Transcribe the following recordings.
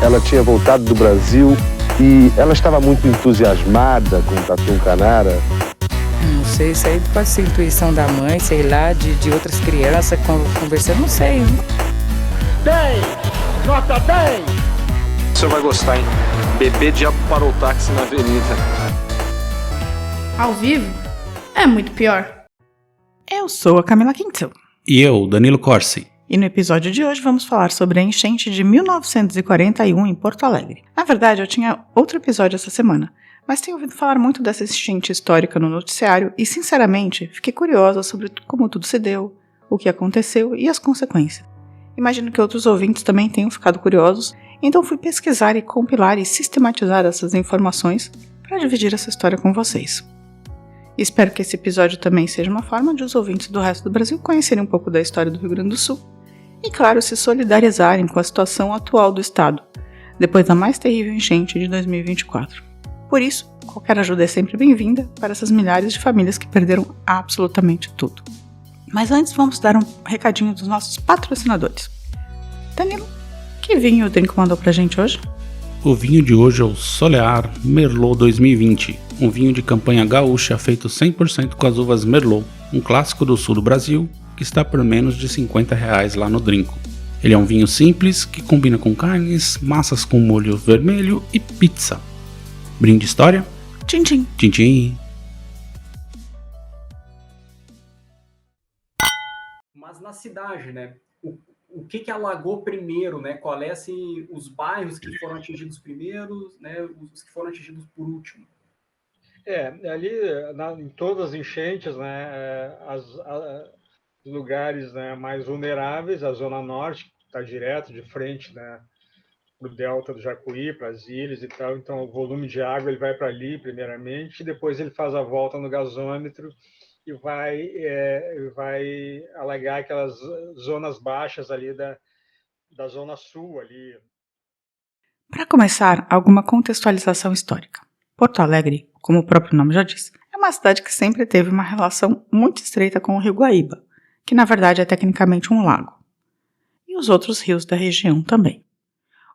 ela tinha voltado do Brasil e ela estava muito entusiasmada com o Tatu Canara. Não sei, isso aí pode ser intuição da mãe, sei lá, de outras crianças conversando, não sei. 10! Nota 10! O senhor vai gostar, hein? Bebê diabo parou o táxi na avenida. Ao vivo é muito pior. Eu sou a Camila Quintel. E eu, Danilo Corsi. E no episódio de hoje vamos falar sobre a enchente de 1941 em Porto Alegre. Na verdade, eu tinha outro episódio essa semana, mas tenho ouvido falar muito dessa enchente histórica no noticiário e, sinceramente, fiquei curiosa sobre como tudo se deu, o que aconteceu e as consequências. Imagino que outros ouvintes também tenham ficado curiosos, então fui pesquisar e compilar e sistematizar essas informações para dividir essa história com vocês. Espero que esse episódio também seja uma forma de os ouvintes do resto do Brasil conhecerem um pouco da história do Rio Grande do Sul e, claro, se solidarizarem com a situação atual do estado, depois da mais terrível enchente de 2024. Por isso, qualquer ajuda é sempre bem-vinda para essas milhares de famílias que perderam absolutamente tudo. Mas antes vamos dar um recadinho dos nossos patrocinadores. Danilo, que vinho o Drinco mandou pra gente hoje? O vinho de hoje é o Solear Merlot 2020, um vinho de campanha gaúcha feito 100% com as uvas Merlot, um clássico do sul do Brasil que está por menos de R$50 lá no Drinco. Ele é um vinho simples que combina com carnes, massas com molho vermelho e pizza. Brinde história? Tchim, tchim. Tchim, tchim. Mas na cidade, né? O que alagou primeiro, né? Qual é assim, os bairros que foram atingidos primeiros, né? Os que foram atingidos por último? Ali em todas as enchentes, né? Os lugares, né, mais vulneráveis, a Zona Norte, que está direto de frente, né, para o delta do Jacuí, para as ilhas e tal. Então, o volume de água ele vai para ali, primeiramente, e depois ele faz a volta no gasômetro e vai alagar aquelas zonas baixas ali da Zona Sul. Ali. Para começar, alguma contextualização histórica. Porto Alegre, como o próprio nome já diz, é uma cidade que sempre teve uma relação muito estreita com o Rio Guaíba, que na verdade é tecnicamente um lago, e os outros rios da região também.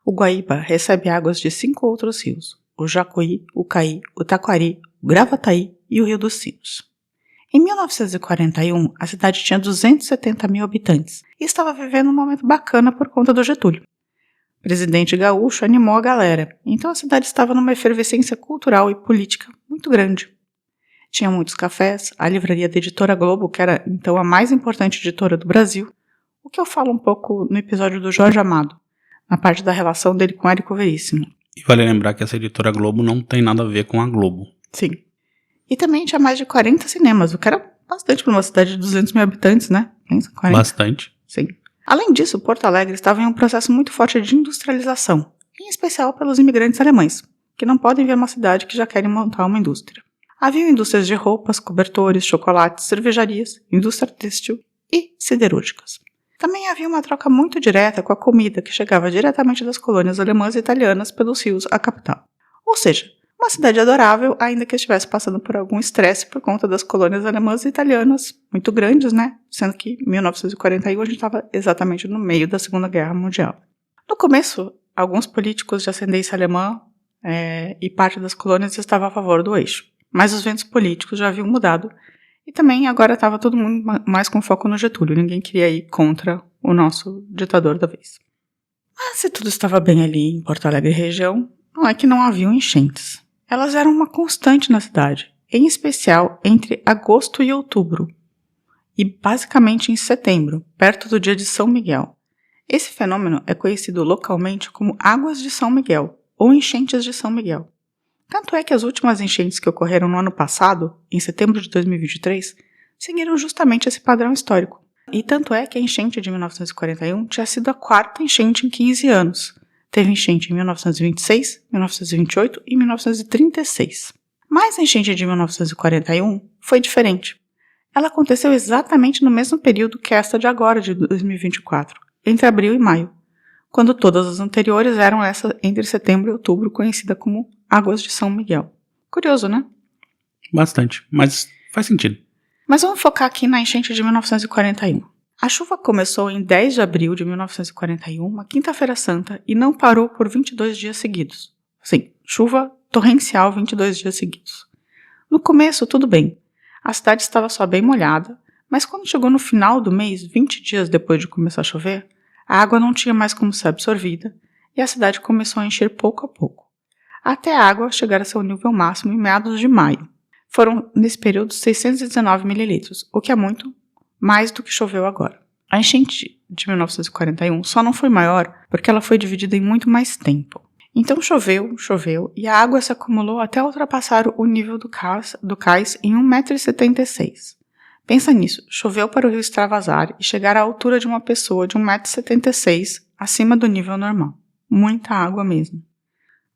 O Guaíba recebe águas de 5 outros rios, o Jacuí, o Caí, o Taquari, o Gravataí e o Rio dos Sinos. Em 1941, a cidade tinha 270 mil habitantes e estava vivendo um momento bacana por conta do Getúlio. O presidente gaúcho animou a galera, então a cidade estava numa efervescência cultural e política muito grande. Tinha muitos cafés, a livraria da Editora Globo, que era então a mais importante editora do Brasil, o que eu falo um pouco no episódio do Jorge Amado, na parte da relação dele com Érico Veríssimo. E vale lembrar que essa Editora Globo não tem nada a ver com a Globo. Sim. E também tinha mais de 40 cinemas, o que era bastante para uma cidade de 200 mil habitantes, né? 40. Bastante. Sim. Além disso, Porto Alegre estava em um processo muito forte de industrialização, em especial pelos imigrantes alemães, que não podem ver uma cidade que já querem montar uma indústria. Havia indústrias de roupas, cobertores, chocolates, cervejarias, indústria têxtil e siderúrgicas. Também havia uma troca muito direta com a comida que chegava diretamente das colônias alemãs e italianas pelos rios à capital. Ou seja, uma cidade adorável, ainda que estivesse passando por algum estresse por conta das colônias alemãs e italianas, muito grandes, né? Sendo que em 1941 a gente estava exatamente no meio da Segunda Guerra Mundial. No começo, alguns políticos de ascendência alemã e parte das colônias estavam a favor do eixo. Mas os ventos políticos já haviam mudado e também agora estava todo mundo mais com foco no Getúlio. Ninguém queria ir contra o nosso ditador da vez. Mas se tudo estava bem ali em Porto Alegre e região, não é que não haviam enchentes. Elas eram uma constante na cidade, em especial entre agosto e outubro, e basicamente em setembro, perto do dia de São Miguel. Esse fenômeno é conhecido localmente como Águas de São Miguel, ou Enchentes de São Miguel. Tanto é que as últimas enchentes que ocorreram no ano passado, em setembro de 2023, seguiram justamente esse padrão histórico. E tanto é que a enchente de 1941 tinha sido a quarta enchente em 15 anos. Teve enchente em 1926, 1928 e 1936. Mas a enchente de 1941 foi diferente. Ela aconteceu exatamente no mesmo período que esta de agora, de 2024, entre abril e maio, quando todas as anteriores eram essa entre setembro e outubro, conhecida como Águas de São Miguel. Curioso, né? Bastante, mas faz sentido. Mas vamos focar aqui na enchente de 1941. A chuva começou em 10 de abril de 1941, uma quinta-feira santa, e não parou por 22 dias seguidos. Sim, chuva torrencial 22 dias seguidos. No começo, tudo bem. A cidade estava só bem molhada, mas quando chegou no final do mês, 20 dias depois de começar a chover, a água não tinha mais como ser absorvida e a cidade começou a encher pouco a pouco, até a água chegar a seu nível máximo em meados de maio. Foram, nesse período, 619 mililitros, o que é muito mais do que choveu agora. A enchente de 1941 só não foi maior porque ela foi dividida em muito mais tempo. Então choveu, e a água se acumulou até ultrapassar o nível do cais em 1,76 m. Pensa nisso, choveu para o rio extravasar e chegar à altura de uma pessoa de 1,76 m acima do nível normal. Muita água mesmo.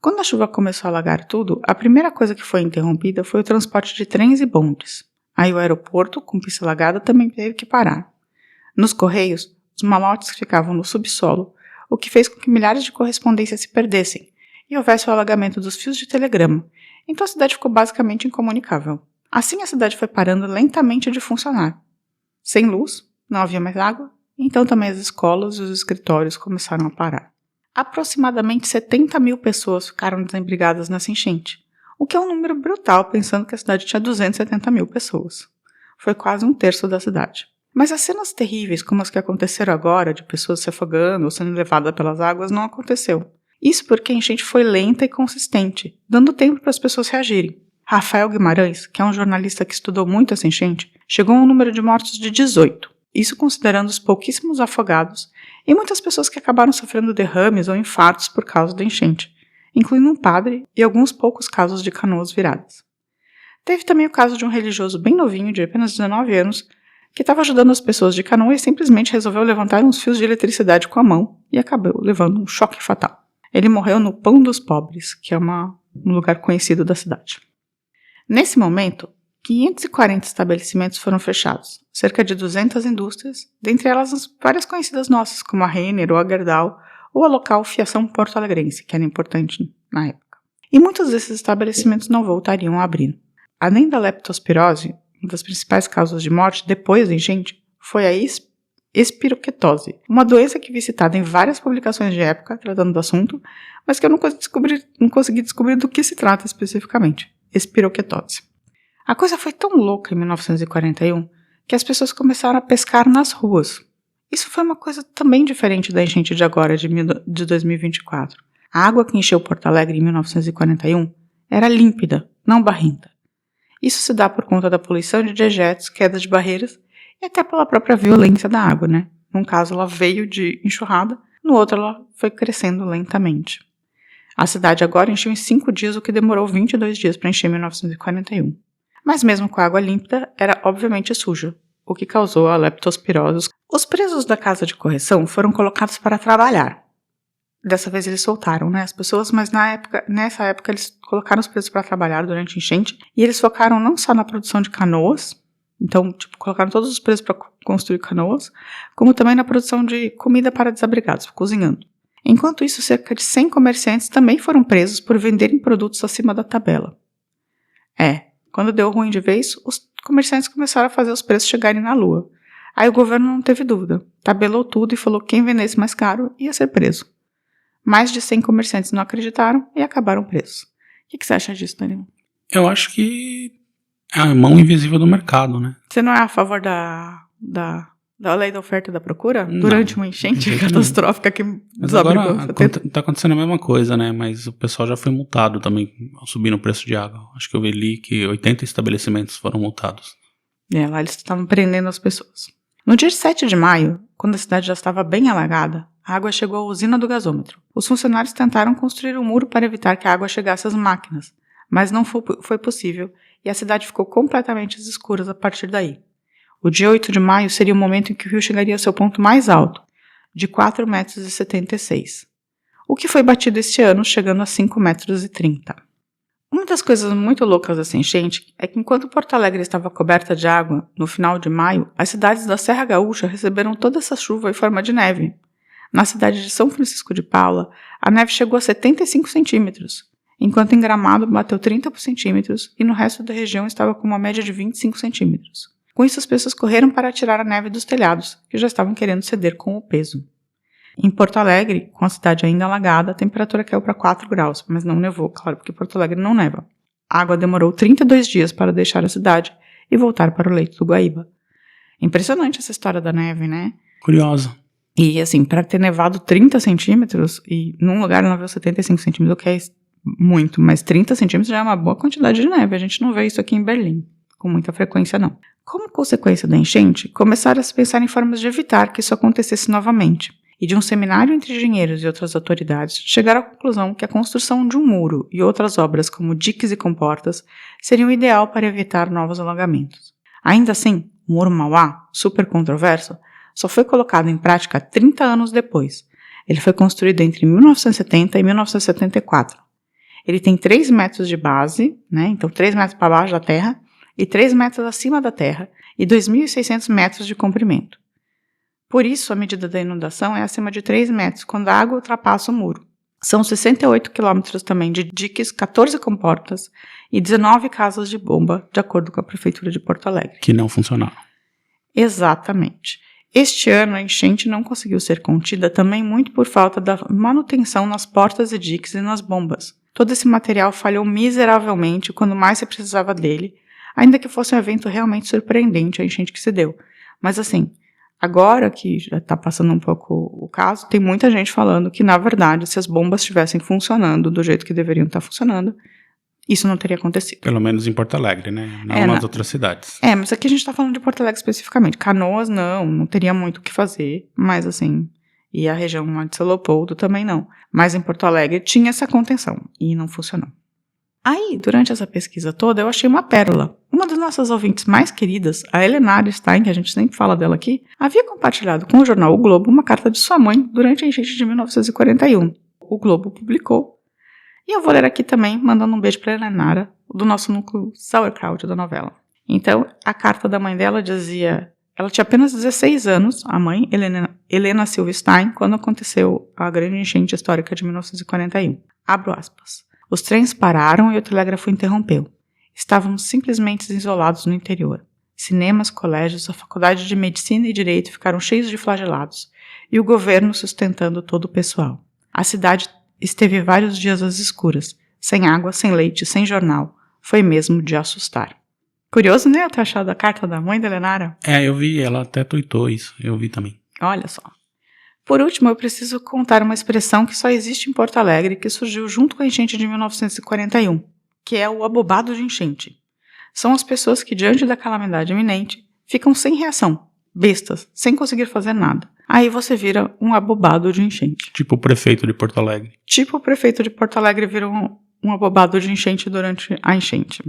Quando a chuva começou a alagar tudo, a primeira coisa que foi interrompida foi o transporte de trens e bondes. Aí o aeroporto, com pista alagada, também teve que parar. Nos correios, os malotes ficavam no subsolo, o que fez com que milhares de correspondências se perdessem e houvesse o alagamento dos fios de telegrama, então a cidade ficou basicamente incomunicável. Assim a cidade foi parando lentamente de funcionar. Sem luz, não havia mais água, então também as escolas e os escritórios começaram a parar. Aproximadamente 70 mil pessoas ficaram desempregadas nessa enchente, o que é um número brutal pensando que a cidade tinha 270 mil pessoas. Foi quase um terço da cidade. Mas as cenas terríveis como as que aconteceram agora, de pessoas se afogando ou sendo levadas pelas águas, não aconteceu. Isso porque a enchente foi lenta e consistente, dando tempo para as pessoas reagirem. Rafael Guimarães, que é um jornalista que estudou muito essa enchente, chegou a um número de mortos de 18, isso considerando os pouquíssimos afogados e muitas pessoas que acabaram sofrendo derrames ou infartos por causa da enchente, incluindo um padre e alguns poucos casos de canoas viradas. Teve também o caso de um religioso bem novinho, de apenas 19 anos, que estava ajudando as pessoas de canoa e simplesmente resolveu levantar uns fios de eletricidade com a mão e acabou levando um choque fatal. Ele morreu no Pão dos Pobres, que é um lugar conhecido da cidade. Nesse momento, 540 estabelecimentos foram fechados, cerca de 200 indústrias, dentre elas as várias conhecidas nossas, como a Renner ou a Gerdau, ou a local Fiação Porto Alegrense, que era importante na época. E muitos desses estabelecimentos não voltariam a abrir. Além da leptospirose, uma das principais causas de morte depois da enchente foi a espiroquetose, uma doença que vi citada em várias publicações de época tratando do assunto, mas que eu não consegui descobrir do que se trata especificamente. Espiroquetose. A coisa foi tão louca em 1941 que as pessoas começaram a pescar nas ruas. Isso foi uma coisa também diferente da enchente de agora, de 2024. A água que encheu Porto Alegre em 1941 era límpida, não barrenta. Isso se dá por conta da poluição de dejetos, queda de barreiras e até pela própria violência da água, né? Num caso ela veio de enxurrada, no outro ela foi crescendo lentamente. A cidade agora encheu em 5 dias, o que demorou 22 dias para encher em 1941. Mas mesmo com a água límpida, era obviamente suja, o que causou a leptospirose. Os presos da casa de correção foram colocados para trabalhar. Dessa vez eles soltaram, né, as pessoas, mas nessa época eles colocaram os presos para trabalhar durante a enchente, e eles focaram não só na produção de canoas, então colocaram todos os presos para construir canoas, como também na produção de comida para desabrigados, cozinhando. Enquanto isso, cerca de 100 comerciantes também foram presos por venderem produtos acima da tabela. Quando deu ruim de vez, os comerciantes começaram a fazer os preços chegarem na lua. Aí o governo não teve dúvida, tabelou tudo e falou que quem vendesse mais caro ia ser preso. Mais de 100 comerciantes não acreditaram e acabaram presos. O que você acha disso, Danilo? Eu acho que é a mão invisível do mercado, né? Você não é a favor da lei da oferta e da procura? Durante uma enchente catastrófica que desabrigou. Tá acontecendo a mesma coisa, né? Mas o pessoal já foi multado também ao subir no preço de água. Acho que eu li que 80 estabelecimentos foram multados. Lá eles estavam prendendo as pessoas. No dia 7 de maio, quando a cidade já estava bem alagada, a água chegou à usina do gasômetro. Os funcionários tentaram construir um muro para evitar que a água chegasse às máquinas, mas não foi possível e a cidade ficou completamente às escuras a partir daí. O dia 8 de maio seria o momento em que o rio chegaria ao seu ponto mais alto, de 4,76 metros, o que foi batido este ano, chegando a 5,30 metros. Uma das coisas muito loucas dessa enchente é que enquanto Porto Alegre estava coberta de água, no final de maio, as cidades da Serra Gaúcha receberam toda essa chuva em forma de neve. Na cidade de São Francisco de Paula, a neve chegou a 75 centímetros, enquanto em Gramado bateu 30 centímetros e no resto da região estava com uma média de 25 centímetros. Com isso, as pessoas correram para tirar a neve dos telhados, que já estavam querendo ceder com o peso. Em Porto Alegre, com a cidade ainda alagada, a temperatura caiu para 4 graus, mas não nevou, claro, porque Porto Alegre não neva. A água demorou 32 dias para deixar a cidade e voltar para o leito do Guaíba. Impressionante essa história da neve, né? Curiosa. E assim, para ter nevado 30 centímetros, e num lugar nevou 75 centímetros, o que é muito, mas 30 centímetros já é uma boa quantidade de neve. A gente não vê isso aqui em Berlim, com muita frequência não. Como consequência da enchente, começaram a se pensar em formas de evitar que isso acontecesse novamente. E de um seminário entre engenheiros e outras autoridades, chegaram à conclusão que a construção de um muro e outras obras como diques e comportas seriam ideal para evitar novos alagamentos. Ainda assim, o Muro Mauá, super controverso, só foi colocado em prática 30 anos depois. Ele foi construído entre 1970 e 1974. Ele tem 3 metros de base, né? Então 3 metros para baixo da terra, e 3 metros acima da terra, e 2.600 metros de comprimento. Por isso, a medida da inundação é acima de 3 metros, quando a água ultrapassa o muro. São 68 quilômetros também de diques, 14 comportas e 19 casas de bomba, de acordo com a Prefeitura de Porto Alegre. Que não funcionaram. Exatamente. Este ano, a enchente não conseguiu ser contida também muito por falta da manutenção nas portas e diques e nas bombas. Todo esse material falhou miseravelmente quando mais se precisava dele, ainda que fosse um evento realmente surpreendente a enchente que se deu. Mas assim, agora que já está passando um pouco o caso, tem muita gente falando que, na verdade, se as bombas estivessem funcionando do jeito que deveriam estar funcionando, isso não teria acontecido. Pelo menos em Porto Alegre, né? Não nas outras cidades. Mas aqui a gente está falando de Porto Alegre especificamente. Canoas, não teria muito o que fazer, mas assim, e a região lá de São Leopoldo também não. Mas em Porto Alegre tinha essa contenção e não funcionou. Aí, durante essa pesquisa toda, eu achei uma pérola. Uma das nossas ouvintes mais queridas, a Helenara Stein, que a gente sempre fala dela aqui, havia compartilhado com o jornal O Globo uma carta de sua mãe durante a enchente de 1941. O Globo publicou. E eu vou ler aqui também, mandando um beijo para a Helenara, do nosso núcleo Sauerkraut da novela. Então, a carta da mãe dela dizia... Ela tinha apenas 16 anos, a mãe, Helena Silva Stein, quando aconteceu a grande enchente histórica de 1941. Abro aspas. Os trens pararam e o telégrafo interrompeu. Estávamos simplesmente isolados no interior. Cinemas, colégios, a faculdade de medicina e direito ficaram cheios de flagelados, e o governo sustentando todo o pessoal. A cidade esteve vários dias às escuras, sem água, sem leite, sem jornal. Foi mesmo de assustar. Curioso, né, ter achado a carta da mãe da Helenara? Eu vi, ela até tuitou isso, eu vi também. Olha só. Por último, eu preciso contar uma expressão que só existe em Porto Alegre, que surgiu junto com a enchente de 1941, que é o abobado de enchente. São as pessoas que, diante da calamidade iminente, ficam sem reação, bestas, sem conseguir fazer nada. Aí você vira um abobado de enchente. Tipo o prefeito de Porto Alegre. Tipo o prefeito de Porto Alegre vira um abobado de enchente durante a enchente.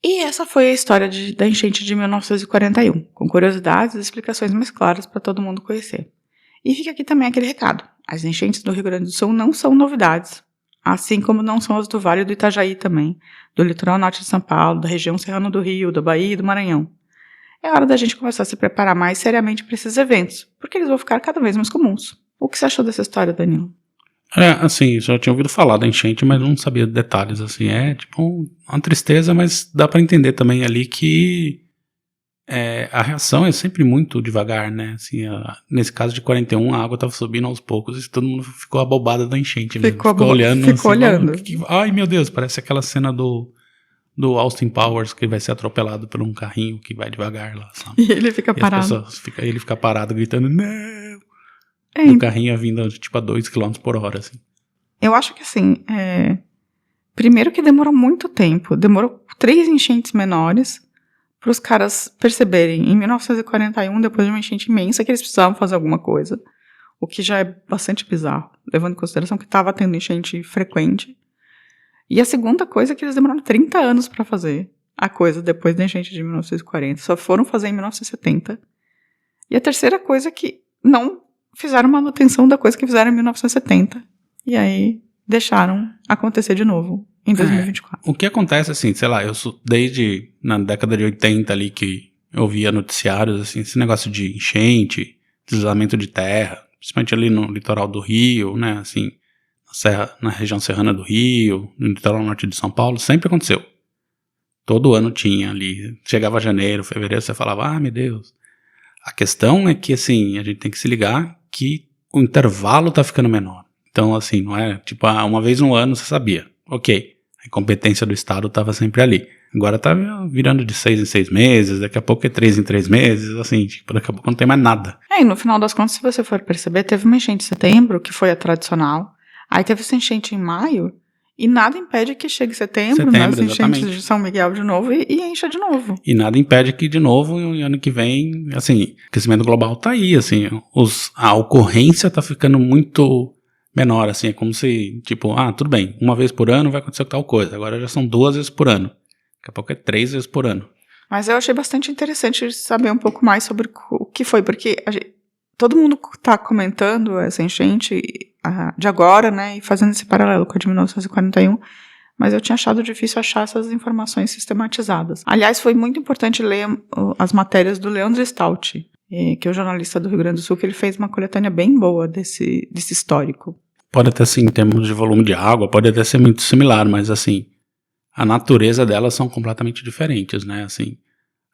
E essa foi a história da enchente de 1941, com curiosidades e explicações mais claras para todo mundo conhecer. E fica aqui também aquele recado. As enchentes do Rio Grande do Sul não são novidades, assim como não são as do Vale do Itajaí também, do litoral norte de São Paulo, da região serrana do Rio, da Bahia e do Maranhão. É hora da gente começar a se preparar mais seriamente para esses eventos, porque eles vão ficar cada vez mais comuns. O que você achou dessa história, Danilo? Assim, já tinha ouvido falar da enchente, mas não sabia detalhes, assim, tipo uma tristeza, mas dá pra entender também ali que a reação é sempre muito devagar, né, assim, nesse caso de 41, a água tava subindo aos poucos e todo mundo ficou abobado da enchente mesmo, ficou olhando. Ai meu Deus, parece aquela cena do Austin Powers, que vai ser atropelado por um carrinho que vai devagar lá, sabe? E ele fica parado. Ele fica parado gritando, não! E o carrinho vindo tipo a 2 km por hora, assim. Eu acho que assim, primeiro que demorou muito tempo, demorou 3 enchentes menores para os caras perceberem, em 1941, depois de uma enchente imensa, que eles precisavam fazer alguma coisa, o que já é bastante bizarro, levando em consideração que estava tendo enchente frequente. E a segunda coisa é que eles demoraram 30 anos para fazer a coisa depois da enchente de 1940, só foram fazer em 1970. E a terceira coisa é que não fizeram manutenção da coisa que fizeram em 1970. E aí deixaram acontecer de novo em 2024. O que acontece, assim, sei lá, eu sou desde na década de 80 ali que eu via noticiários, assim, esse negócio de enchente, deslizamento de terra, principalmente ali no litoral do Rio, né, assim, na região serrana do Rio, no litoral norte de São Paulo, sempre aconteceu. Todo ano tinha ali. Chegava janeiro, fevereiro, você falava, meu Deus. A questão é que, assim, a gente tem que se ligar que o intervalo tá ficando menor. Então, assim, não é tipo, uma vez no ano você sabia. Ok, a competência do Estado tava sempre ali. Agora tá virando de 6 em 6 meses, daqui a pouco é 3 em 3 meses, assim, tipo, daqui a pouco não tem mais nada. E no final das contas, se você for perceber, teve uma enchente em setembro, que foi a tradicional. Aí teve essa enchente em maio, e nada impede que chegue setembro, né, as enchentes de São Miguel de novo e encha de novo. E nada impede que de novo, ano que vem, assim, o aquecimento global tá aí, assim, a ocorrência tá ficando muito menor, assim, é como se, tipo, tudo bem, uma vez por ano vai acontecer tal coisa, agora já são 2 vezes por ano, daqui a pouco é 3 vezes por ano. Mas eu achei bastante interessante saber um pouco mais sobre o que foi, porque todo mundo tá comentando essa enchente de agora, né, e fazendo esse paralelo com a de 1941, mas eu tinha achado difícil achar essas informações sistematizadas. Aliás, foi muito importante ler as matérias do Leandro Stout, que é o jornalista do Rio Grande do Sul, que ele fez uma coletânea bem boa desse histórico. Pode até ser, em termos de volume de água, pode até ser muito similar, mas assim, a natureza delas são completamente diferentes, né, assim.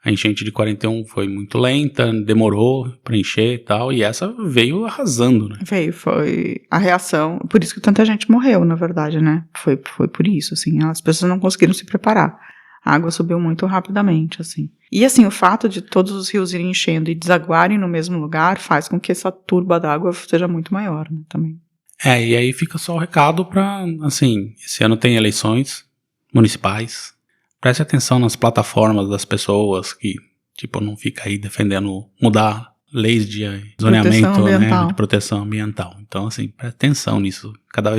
A enchente de 41 foi muito lenta, demorou pra encher e tal, e essa veio arrasando, né? Foi a reação, por isso que tanta gente morreu, na verdade, né? Foi por isso, assim, as pessoas não conseguiram se preparar. A água subiu muito rapidamente, assim. E, assim, o fato de todos os rios irem enchendo e desaguarem no mesmo lugar faz com que essa turba d'água seja muito maior, né, também. E aí fica só o recado pra, assim, esse ano tem eleições municipais. Preste atenção nas plataformas das pessoas que, tipo, não fica aí defendendo mudar leis de zoneamento, né, de proteção ambiental. Então, assim, preste atenção nisso.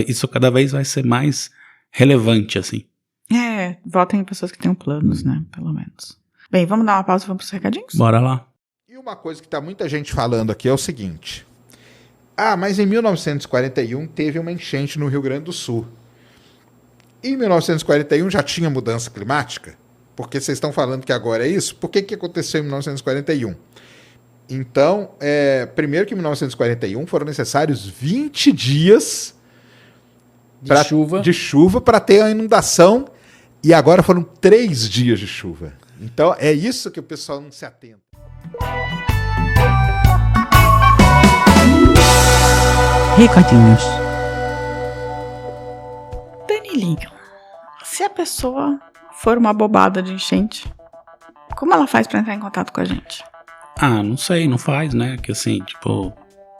Isso cada vez vai ser mais relevante, assim. Votem em pessoas que tenham planos, né, pelo menos. Bem, vamos dar uma pausa e vamos pros recadinhos? Bora lá. E uma coisa que tá muita gente falando aqui é o seguinte. Mas em 1941 teve uma enchente no Rio Grande do Sul. Em 1941 já tinha mudança climática? Porque vocês estão falando que agora é isso? Por que aconteceu em 1941? Então, primeiro que em 1941 foram necessários 20 dias de chuva para ter a inundação, e agora foram 3 dias de chuva. Então, é isso que o pessoal não se atenta. Recadinhos. Danilinho, se a pessoa for uma bobada de enchente, como ela faz pra entrar em contato com a gente? Não sei, não faz, né? Que assim, tipo,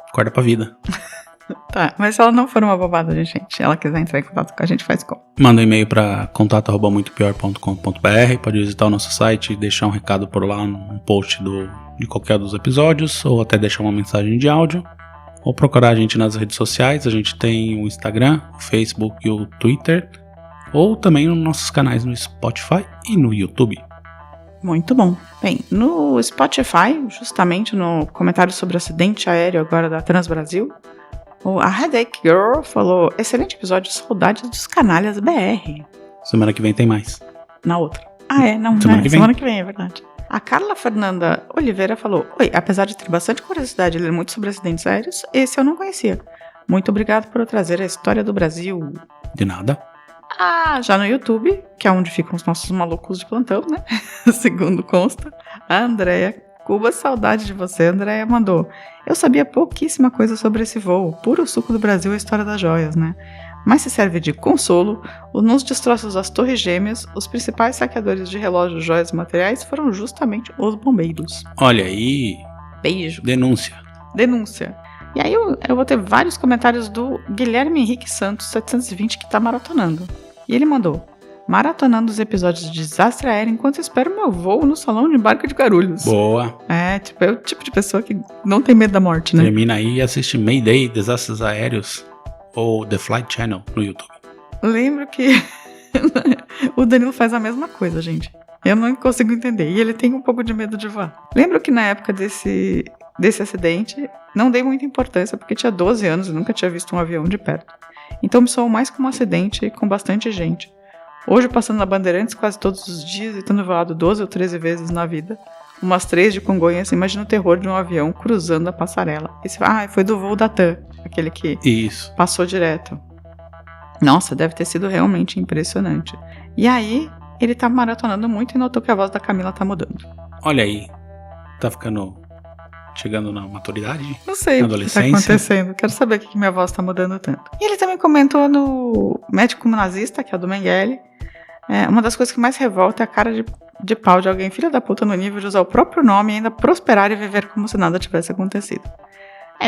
acorda pra vida. Tá, mas se ela não for uma bobada de enchente, ela quiser entrar em contato com a gente, faz como? Manda um e-mail pra contato@muitopior.com.br, pode visitar o nosso site e deixar um recado por lá no post de qualquer dos episódios, ou até deixar uma mensagem de áudio. Ou procurar a gente nas redes sociais, a gente tem o Instagram, o Facebook e o Twitter, ou também nos nossos canais no Spotify e no YouTube. Muito bom. Bem, no Spotify, justamente no comentário sobre o acidente aéreo agora da Transbrasil, a Headache Girl falou, excelente episódio, saudades dos canalhas BR. Semana que vem tem mais. Na outra. Semana que vem, é verdade. A Carla Fernanda Oliveira falou, oi, apesar de ter bastante curiosidade e ler muito sobre acidentes aéreos, esse eu não conhecia. Muito obrigado por trazer a história do Brasil. De nada. Já no YouTube, que é onde ficam os nossos malucos de plantão, né? Segundo consta, a Andréia Cuba, saudade de você, Andréia, mandou. Eu sabia pouquíssima coisa sobre esse voo, puro suco do Brasil e a história das joias, né? Mas se serve de consolo, nos destroços das Torres Gêmeas, os principais saqueadores de relógios, joias e materiais foram justamente os bombeiros. Olha aí. Beijo. Denúncia. E aí eu vou ter vários comentários do Guilherme Henrique Santos, 720, que tá maratonando. E ele mandou, maratonando os episódios de desastre aéreo enquanto espero meu voo no salão de embarque de Guarulhos. Boa. É o tipo de pessoa que não tem medo da morte, né? Termina aí e assiste Mayday, Desastres Aéreos, ou The Flight Channel no YouTube. Lembro que o Danilo faz a mesma coisa, gente. Eu não consigo entender. E ele tem um pouco de medo de voar. Lembro que na época desse acidente, não dei muita importância, porque tinha 12 anos e nunca tinha visto um avião de perto. Então me soou mais como um acidente com bastante gente. Hoje, passando na Bandeirantes quase todos os dias e tendo voado 12 ou 13 vezes na vida, umas 3 de Congonhas, imagina o terror de um avião cruzando a passarela. Foi do voo da TAM, aquele que passou direto. Nossa, deve ter sido realmente impressionante. E aí, ele tá maratonando muito e notou que a voz da Camila tá mudando. Olha aí, tá chegando na maturidade? Não sei na o que tá adolescência. acontecendo. Quero saber o que minha voz tá mudando tanto. E ele também comentou no Médico Nazista, que é o do Mengele. Uma das coisas que mais revolta é a cara de pau de alguém filha da puta no nível de usar o próprio nome e ainda prosperar e viver como se nada tivesse acontecido.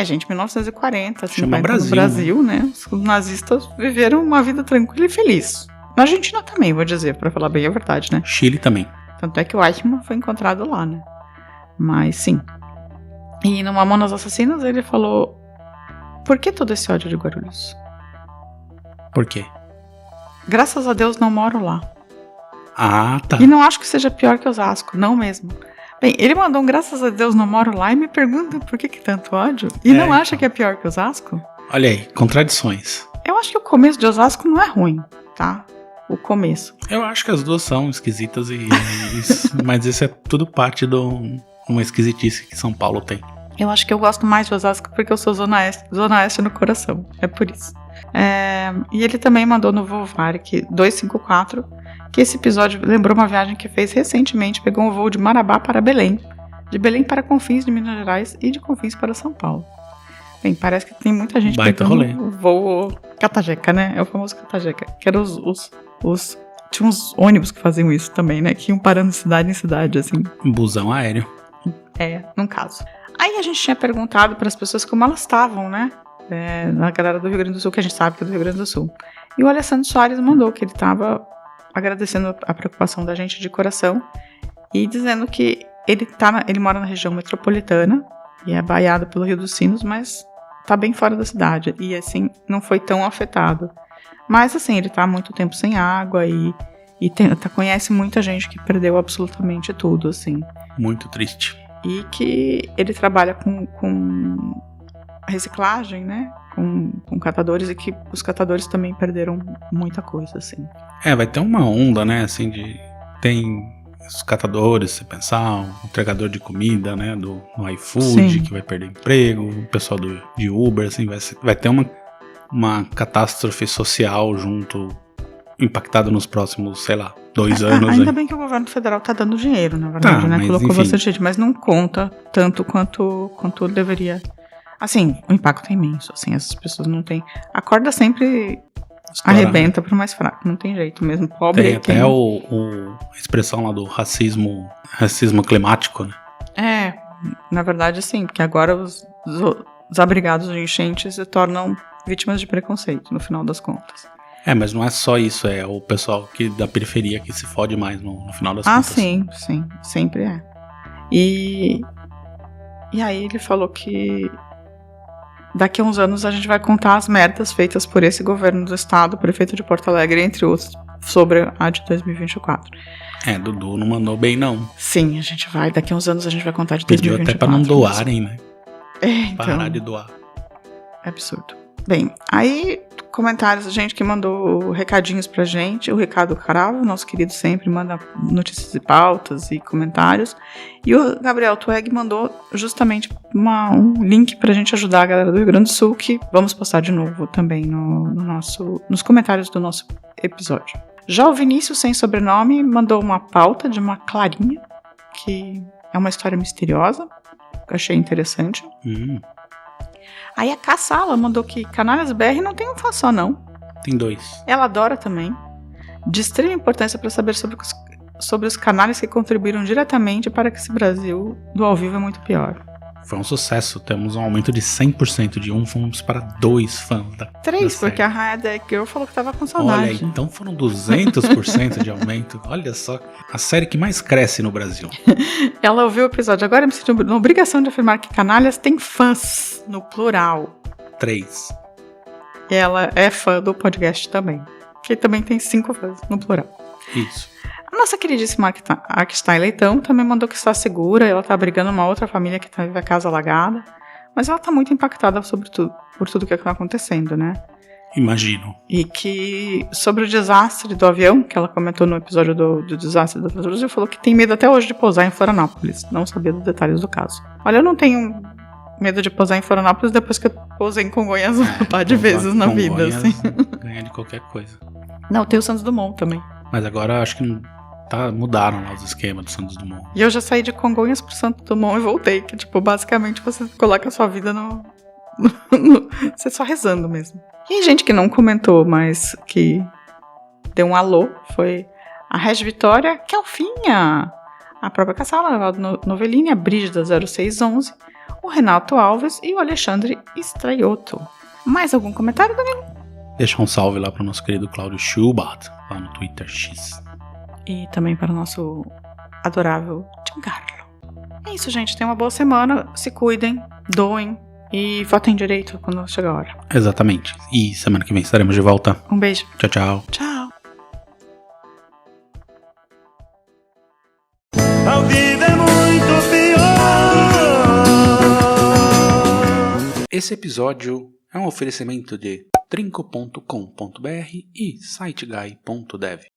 Gente, 1940, assim, Chama no Brasil, Brasil, né? Os nazistas viveram uma vida tranquila e feliz. Na Argentina também, vou dizer, pra falar bem a verdade, né? Chile também. Tanto é que o Eichmann foi encontrado lá, né? Mas sim. E no Mamonas Assassinas ele falou: por que todo esse ódio de Guarulhos? Por quê? Graças a Deus não moro lá. Ah, tá. E não acho que seja pior que Osasco, não mesmo. Bem, ele mandou um graças a Deus não moro lá e me pergunta por que tanto ódio. E não acha que é pior que Osasco? Olha aí, contradições. Eu acho que o começo de Osasco não é ruim, tá? O começo. Eu acho que as duas são esquisitas mas isso é tudo parte de uma esquisitice que São Paulo tem. Eu acho que eu gosto mais de Osasco porque eu sou Zona Oeste no coração. É por isso. E ele também mandou no Volvark 254 que esse episódio lembrou uma viagem que fez recentemente. Pegou um voo de Marabá para Belém, de Belém para Confins de Minas Gerais e de Confins para São Paulo. Bem, parece que tem muita gente pegando o voo Catajeca, né? É o famoso Catajeca. Que eram tinha uns ônibus que faziam isso também, né? Que iam parando de cidade em cidade, assim. Busão aéreo. Num caso. Aí a gente tinha perguntado para as pessoas como elas estavam, né? Na galera do Rio Grande do Sul, que a gente sabe que é do Rio Grande do Sul. E o Alessandro Soares mandou que ele estava agradecendo a preocupação da gente de coração e dizendo que ele mora na região metropolitana e é baiado pelo Rio dos Sinos, mas tá bem fora da cidade e assim não foi tão afetado. Mas assim, ele tá há muito tempo sem água e conhece muita gente que perdeu absolutamente tudo, assim. Muito triste. E que ele trabalha com reciclagem, né? Com catadores, e que os catadores também perderam muita coisa, assim. Vai ter uma onda, né? Assim, tem os catadores, se pensar, um entregador de comida, né? No iFood, sim, que vai perder emprego, o pessoal de Uber, assim, vai ter uma catástrofe social impactada nos próximos, sei lá, 2 anos. Ainda bem que o governo federal tá dando dinheiro, na verdade, né? Colocou bastante gente, mas não conta tanto quanto deveria. Assim, o impacto é imenso, assim, essas pessoas não têm. A corda sempre arrebenta pro mais fraco, não tem jeito mesmo. Pobre tem até a expressão lá do racismo climático, né? Na verdade, sim, porque agora os abrigados de enchentes se tornam vítimas de preconceito, no final das contas. Mas não é só isso, é o pessoal da periferia que se fode mais no final das contas. Sim, sempre é. E aí ele falou que daqui a uns anos a gente vai contar as merdas feitas por esse governo do estado, o prefeito de Porto Alegre, entre outros, sobre a de 2024. Dudu não mandou bem, não. Sim, daqui a uns anos a gente vai contar de Pediu 2024. Até pra não doarem, né? Então, parar de doar. É absurdo. Bem, aí comentários, gente que mandou recadinhos pra gente. O Ricardo Caravo, nosso querido, sempre manda notícias e pautas e comentários. E o Gabriel Tweg mandou justamente um link pra gente ajudar a galera do Rio Grande do Sul, que vamos postar de novo também nos comentários do nosso episódio. Já o Vinícius, sem sobrenome, mandou uma pauta de uma Clarinha, que é uma história misteriosa, que eu achei interessante. Aí a Cassala mandou que Canalhas BR não tem um fã só, não. Tem 2. Ela adora também. De extrema importância para saber sobre os canais que contribuíram diretamente para que esse Brasil do ao vivo é muito pior. Foi um sucesso. Temos um aumento de 100%. De 1 fomos para 2 fãs. 3, porque a Raya Deck Girl falou que tava com saudade. Olha, então foram 200% de aumento. Olha só, a série que mais cresce no Brasil. Ela ouviu o episódio. Agora eu me sinto na obrigação de afirmar que Canalhas tem fãs, no plural. 3. E ela é fã do podcast também, que também tem 5 fãs, no plural. Isso. A nossa queridíssima Arkstein Leitão também mandou que está segura. Ela está abrigando uma outra família que teve a casa alagada. Mas ela está muito impactada por tudo que está acontecendo, né? Imagino. E que sobre o desastre do avião, que ela comentou no episódio do desastre da Brasil, falou que tem medo até hoje de pousar em Florianópolis. Não sabia dos detalhes do caso. Olha, eu não tenho medo de pousar em Florianópolis depois que eu pousei em Congonhas um par de vezes na vida, assim. Ganha de qualquer coisa. Não, tem o Santos Dumont também. Mas agora acho que Mudaram lá os esquemas do Santos Dumont. E eu já saí de Congonhas pro Santos Dumont e voltei. Que, tipo, basicamente você coloca a sua vida no... Você só rezando mesmo. E gente que não comentou, mas que deu um alô, foi a Regi Vitória, Kelfinha, a própria Cassala, a Novelini, a Brígida 0611, o Renato Alves e o Alexandre Straiotto. Mais algum comentário, Danilo? Deixa um salve lá pro nosso querido Cláudio Schubert, lá no Twitter X. E também para o nosso adorável Giancarlo. É isso, gente. Tenham uma boa semana. Se cuidem, doem e votem direito quando chegar a hora. Exatamente. E semana que vem estaremos de volta. Um beijo. Tchau, tchau. Tchau. A vida é muito pior. Esse episódio é um oferecimento de trinco.com.br e siteguy.dev.